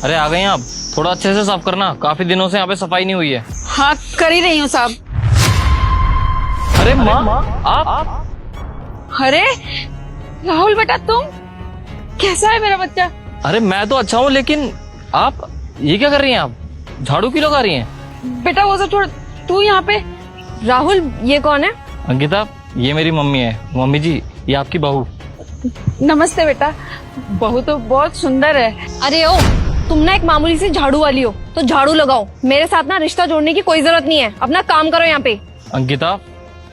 अरे आ गए आप, थोड़ा अच्छे से साफ करना, काफी दिनों से यहाँ पे सफाई नहीं हुई है। हाँ कर ही रही हूँ साहब। अरे माँ आप। अरे राहुल बेटा तुम, कैसा है मेरा बच्चा? अरे मैं तो अच्छा हूँ, लेकिन आप ये क्या कर रही हैं? आप झाड़ू क्यों लगा रही हैं? बेटा वो सब छोड़, तू यहाँ पे। राहुल ये कौन है? अंकिता, ये मेरी मम्मी है। मम्मी जी, ये आपकी बहू। नमस्ते बेटा, बहू तो बहुत सुंदर है। अरे ओ, तुम ना एक मामूली सी झाड़ू वाली हो तो झाड़ू लगाओ, मेरे साथ ना रिश्ता जोड़ने की कोई जरूरत नहीं है, अपना काम करो यहाँ पे। अंकिता,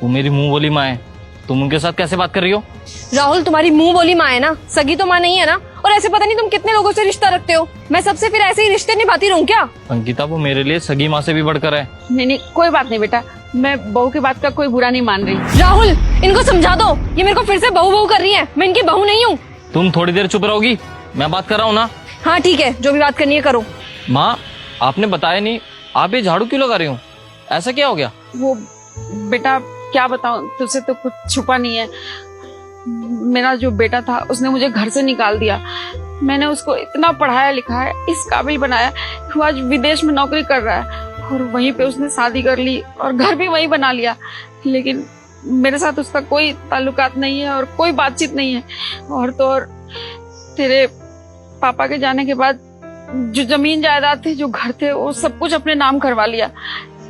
वो मेरी मुंह बोली माँ है, तुम उनके साथ कैसे बात कर रही हो? राहुल तुम्हारी मुंह बोली माँ है ना, सगी तो माँ नहीं है ना। और ऐसे पता नहीं तुम कितने लोगों से रिश्ता रखते हो, मैं सबसे फिर ऐसे ही रिश्ते निभाती रहूं क्या? अंकिता, वो मेरे लिए सगी माँ से भी बढ़कर है। नहीं नहीं कोई बात नहीं बेटा, मैं बहू की बात का कोई बुरा नहीं मान रही। राहुल इनको समझा दो, ये मेरे को फिर से बहू बहू कर रही है, मैं इनकी बहू नहीं हूँ। तुम थोड़ी देर चुप रहोगी? मैं बात कर रहा हूँ ना। हाँ ठीक है, जो भी बात करनी है करो। माँ, आपने बताया नहीं, आप ये झाड़ू क्यों लगा रही हो? ऐसा क्या हो गया? वो बेटा क्या बताऊं तुझसे, तो कुछ छुपा नहीं है। मेरा जो बेटा था उसने मुझे घर से निकाल दिया। मैंने उसको इतना पढ़ाया लिखाया, इस काबिल बनाया कि वो आज विदेश में नौकरी कर रहा है, और वहीं पे उसने शादी कर ली और घर भी वहीं बना लिया। लेकिन मेरे साथ उसका कोई ताल्लुकात नहीं है और कोई बातचीत नहीं है। और तो और तेरे पापा के जाने के बाद जो जमीन जायदाद थे, जो घर थे, वो सब कुछ अपने नाम करवा लिया।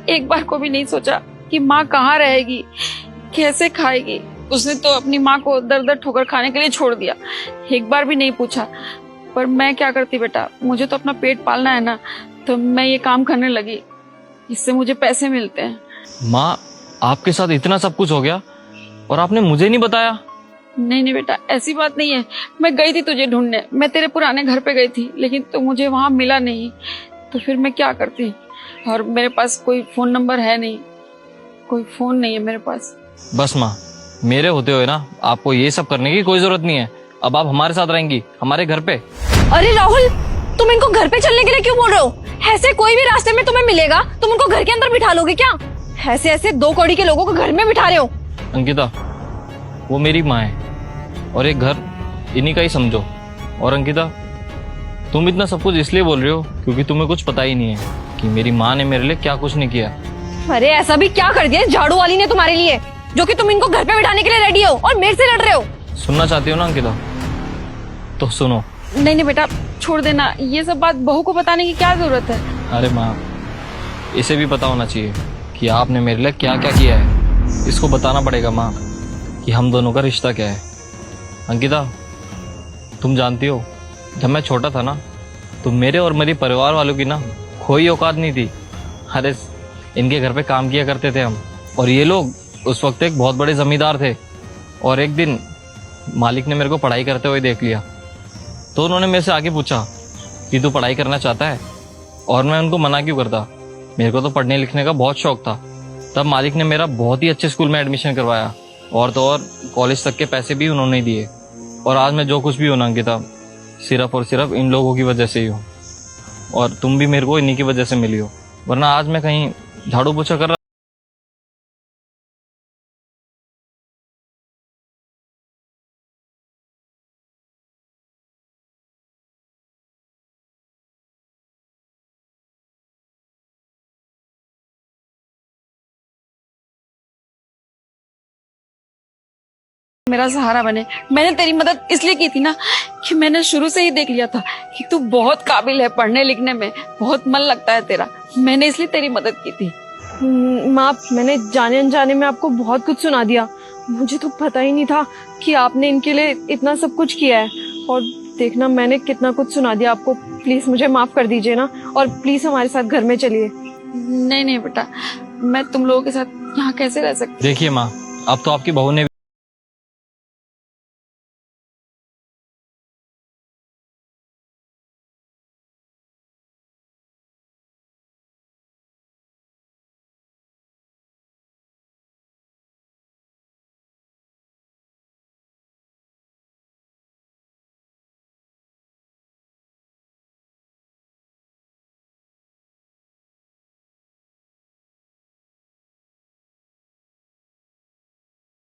एक बार को भी नहीं सोचा कि माँ कहाँ रहेगी, कैसे खाएगी। उसने तो अपनी माँ को दर दर ठोकर खाने के लिए छोड़ दिया, एक बार भी नहीं पूछा। पर मैं क्या करती बेटा, मुझे तो अपना पेट पालना है ना, तो मैं ये काम करने लगी, इससे मुझे पैसे मिलते हैं। माँ, आपके साथ इतना सब कुछ हो गया और आपने मुझे नहीं बताया? नहीं नहीं बेटा, ऐसी बात नहीं है। मैं गई थी तुझे ढूंढने, मैं तेरे पुराने घर पे गई थी, लेकिन तो मुझे वहां मिला नहीं, तो फिर मैं क्या करती। और मेरे पास कोई फोन नंबर है नहीं, कोई फोन नहीं है मेरे पास। बस माँ, मेरे होते हुए ना आपको ये सब करने की कोई जरूरत नहीं है। अब आप हमारे साथ रहेंगी, हमारे घर पे। अरे राहुल, तुम इनको घर पे चलने के लिए क्यों बोल रहे हो? ऐसे कोई भी रास्ते में तुम्हें मिलेगा तुम उनको घर के अंदर बिठा लोगे क्या? ऐसे ऐसे 2 कौड़ी के लोगों को घर में बिठा रहे हो। अंकिता, वो मेरी माँ है और एक घर इन्हीं का ही समझो। और अंकिता, तुम इतना सब कुछ इसलिए बोल रही हो क्योंकि तुम्हें कुछ पता ही नहीं है कि मेरी माँ ने मेरे लिए क्या कुछ नहीं किया। अरे ऐसा भी क्या कर दिया झाड़ू वाली ने तुम्हारे लिए, जो कि तुम इनको घर पे बिठाने के लिए रेडी हो और मेरे से लड़ रहे हो? सुनना चाहती हो ना अंकिता, तो सुनो। नहीं नहीं बेटा छोड़ देना, ये सब बात बहू को बताने की क्या जरूरत है। अरे माँ, इसे भी पता होना चाहिए कि आपने मेरे लिए क्या क्या किया है। इसको बताना पड़ेगा माँ कि हम दोनों का रिश्ता क्या है। अंकिता, तुम जानती हो, जब मैं छोटा था ना, तो मेरे और मेरे परिवार वालों की ना कोई औकात नहीं थी। अरे इनके घर पे काम किया करते थे हम, और ये लोग उस वक्त एक बहुत बड़े जमींदार थे। और एक दिन मालिक ने मेरे को पढ़ाई करते हुए देख लिया, तो उन्होंने मेरे से आके पूछा कि तू पढ़ाई करना चाहता है? और मैं उनको मना क्यों करता, मेरे को तो पढ़ने लिखने का बहुत शौक था। तब मालिक ने मेरा बहुत ही अच्छे स्कूल में एडमिशन करवाया, और तो और कॉलेज तक के पैसे भी उन्होंने दिए। और आज मैं जो कुछ भी हूं ना अंकिता, सिर्फ और सिर्फ इन लोगों की वजह से ही हूँ। और तुम भी मेरे को इन्हीं की वजह से मिली हो, वरना आज मैं कहीं झाड़ू पोछा कर रहा। मेरा सहारा बने। मैंने तेरी मदद इसलिए की थी ना कि मैंने शुरू से ही देख लिया था कि तू बहुत काबिल है, पढ़ने लिखने में बहुत मन लगता है तेरा। मैंने इसलिए तेरी मदद की थी। माँ, मैंने जाने अनजाने में आपको बहुत कुछ सुना दिया, मुझे तो पता ही नहीं था कि आपने इनके लिए इतना सब कुछ किया है। और देखना, मैंने कितना कुछ सुना दिया आपको, प्लीज मुझे माफ कर दीजिए ना, और प्लीज हमारे साथ घर में चलिए। नहीं नहीं बेटा, मैं तुम लोगों के साथ यहाँ कैसे रह सकती। देखिए माँ, अब तो आपकी बहू ने